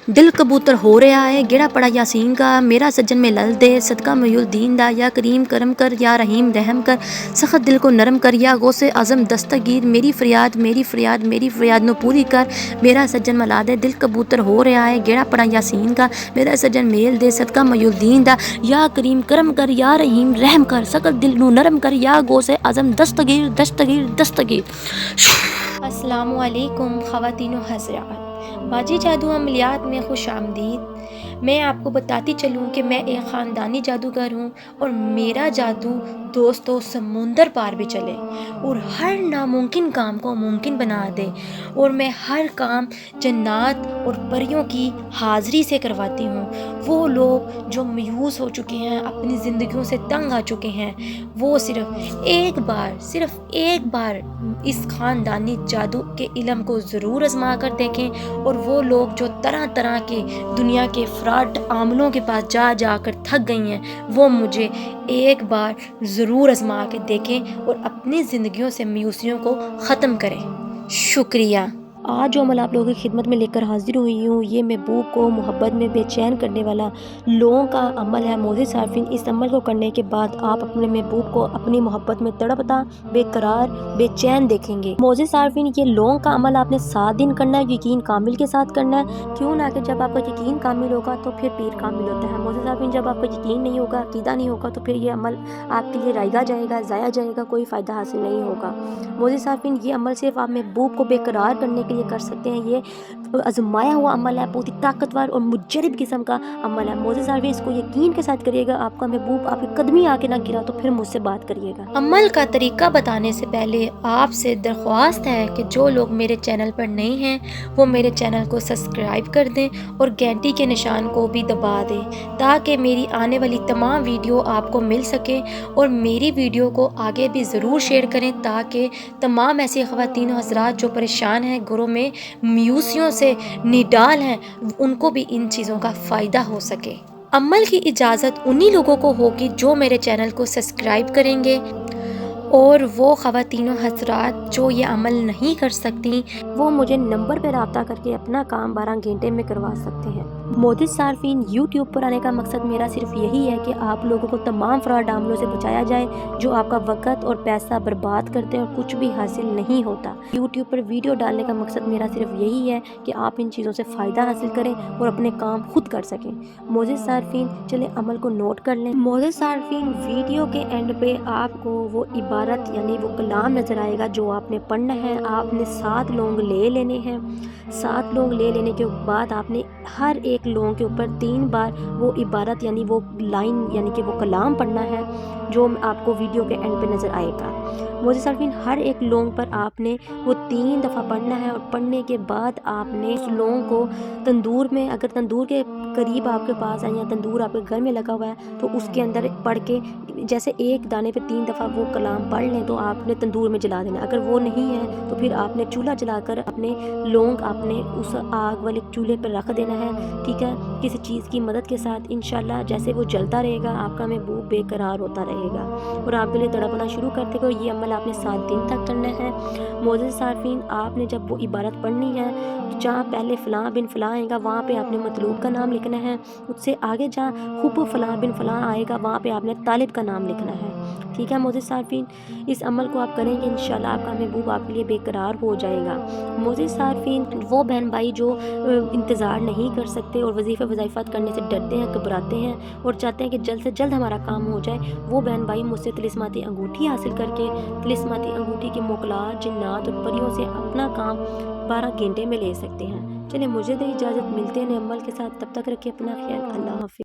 दिल कबूतर हो रहा है गेड़ा पड़ा यासीन का, मेरा सज्जन में लल दे सदका मयूद्दीन दा, या करीम करम कर या रहीम रहम कर, सख्त दिल को नरम कर या गौसे आज़म दस्तगीर, मेरी फरियाद नो पूरी कर, मेरा सज्जन मला दे। दिल कबूतर हो रहा है गेड़ा पड़ा यासीन का, मेरा सज्जन मेल दे सदका मयूद्दीन दा, या करीम करम कर या रहीम रहम कर, सख्त दिल नो नरम कर या गौसे आज़म दस्तगीर। अस्सलामु अलैकुम ख़वातीनो हज़रात, बाजी जादू अमलियात में खुश आमदीद। मैं आपको बताती चलूँ कि मैं एक ख़ानदानी जादूगर हूँ और मेरा जादू दोस्तों समुंदर पार भी चले और हर नामुमकिन काम को मुमकिन बना दे, और मैं हर काम जन्नात और परियों की हाज़िरी से करवाती हूँ। वो लोग जो मायूस हो चुके हैं, अपनी ज़िंदगियों से तंग आ चुके हैं, वो सिर्फ़ एक बार इस ख़ानदानी जादू के इल्म को ज़रूर आज़मा कर देखें। और वो लोग जो तरह तरह के दुनिया के फ्रॉड आमलों के पास जा कर थक गई हैं, वो मुझे एक बार ज़रूर आज़मा के देखें और अपनी ज़िंदगियों से मायूसियों को ख़त्म करें। शुक्रिया। आज जो अमल आप लोगों की खिदमत में लेकर हाजिर हुई हूँ, ये महबूब को मोहब्बत में बेचैन करने वाला लोगों का अमल है। मोअज़्ज़िज़ सारफीन, इस अमल को करने के बाद आप अपने महबूब को अपनी मोहब्बत में तड़पता, बेकरार, बेचैन देखेंगे। मोअज़्ज़िज़ सारफीन, ये लोगों का अमल आपने 7 दिन करना है, यकीन कामिल के साथ करना है। क्यों ना कि जब आपका यकीन कामिल होगा तो फिर पीर कामिल होता है। मोअज़्ज़िज़ सारफीन, जब आपका यकीन नहीं होगा, अकीदा नहीं होगा, तो फिर ये अमल आपके लिए रायगा जाएगा, ज़ाया जाएगा, कोई फ़ायदा हासिल नहीं होगा। मोअज़्ज़िज़ सारफीन, ये अमल सिर्फ आप महबूब को बेकरार करने के लिए कर सकते हैं। ये आजमाया हुआ अमल है, बहुत ही ताकतवर और मुजरब किस्म का अमल है। मोअज़्ज़िज़ सारफीन, इसको यकीन के साथ करिएगा। आपका महबूब आपके कदमी आके ना गिरा तो फिर मुझसे बात करिएगा। अमल का तरीका बताने से पहले आपसे दरख्वास्त है कि जो लोग मेरे चैनल पर नए हैं वो मेरे चैनल को सब्सक्राइब कर दें और घंटी के निशान को भी दबा दें, ताकि मेरी आने वाली तमाम वीडियो आपको मिल सके। और मेरी वीडियो को आगे भी ज़रूर शेयर करें, ताकि तमाम ऐसी ख़वातीन हज़रात जो परेशान हैं, घरों में मायूसियों से निडाल हैं, उनको भी इन चीज़ों का फ़ायदा हो सके। अमल की इजाज़त उन्हीं लोगों को होगी जो मेरे चैनल को सब्सक्राइब करेंगे, और वो ख़वातीन हज़रात जो ये अमल नहीं कर सकती वो मुझे नंबर पर रब्ता करके अपना काम 12 घंटे में करवा सकते हैं। मोअज़्ज़िज़ सारफीन, यूट्यूब पर आने का मकसद मेरा सिर्फ यही है कि आप लोगों को तमाम फ्रॉड आमलों से बचाया जाए जो आपका वक़्त और पैसा बर्बाद करते हैं और कुछ भी हासिल नहीं होता। यूट्यूब पर वीडियो डालने का मकसद मेरा सिर्फ यही है कि आप इन चीज़ों से फ़ायदा हासिल करें और अपने काम खुद कर सकें। मोअज़्ज़िज़ सारफीन, चले अमल को नोट कर लें। मोअज़्ज़िज़ सारफीन, वीडियो के एंड पे आपको वो इबारत यानी वो कलाम नज़र आएगा जो आपने पढ़ना है। आपने 7 लौंग ले लेने हैं। 7 लौंग ले लेने के बाद आपने हर एक लौंग के ऊपर 3 बार वो इबारत यानी वो लाइन यानी कि वो कलाम पढ़ना है जो आपको वीडियो के एंड पे नज़र आएगा। मोअज़्ज़िज़ सारफीन, हर एक लौंग पर आपने वो 3 दफ़ा पढ़ना है, और पढ़ने के बाद आपने उस लौंग को तंदूर में, अगर तंदूर के करीब आपके पास है या तंदूर आपके घर में लगा हुआ है, तो उसके अंदर पढ़ के जैसे एक दाने पे 3 दफ़ा वो कलाम पढ़ लें तो आपने तंदूर में जला देना। अगर वो नहीं है तो फिर आपने चूल्हा जलाकर अपने लौंग अपने उस आग वाले चूल्हे पर रख देना है, ठीक है, किसी चीज़ की मदद के साथ। इंशाल्लाह जैसे वो जलता रहेगा आपका महबूब बेकरार होता रहेगा और आपके लिए तड़पना शुरू कर देगा। और ये अमल आपने 7 दिन तक करना है। मोअज़्ज़िज़ सारफीन, आपने जब वो इबारत पढ़नी है, जहाँ पहले फ़लाँ बिन फ़लाँ आएगा वहाँ पे आपने मतलूब का नाम लिखना है। उससे आगे जहाँ खुब फ़लाँ बिन फ़लाँ आएगा वहाँ पे आपने तालिब का नाम लिखना है, ठीक है। मोअज़्ज़िज़ सारफीन, इस अमल को आप करेंगे इंशाल्लाह आपका महबूब आपके लिए बेकरार हो जाएगा। मोअज़्ज़िज़ सारफीन, वो बहन भाई जो इंतज़ार नहीं कर सकते और वजीफ़े वज़ाइफ़ात करने से डरते हैं, घबराते हैं और चाहते हैं कि जल्द से जल्द हमारा काम हो जाए, वो बहन भाई मुझसे तिलिस्माती अंगूठी हासिल करके तिलिस्माती अंगूठी के मोकलात, जिन्नात और परियों से अपना काम 12 घंटे में ले सकते हैं। चलिए मुझे दे इजाज़त, मिलते हैं नए अमल के साथ, तब तक रखिए अपना ख्याल। अल्लाह हाफ़िज़।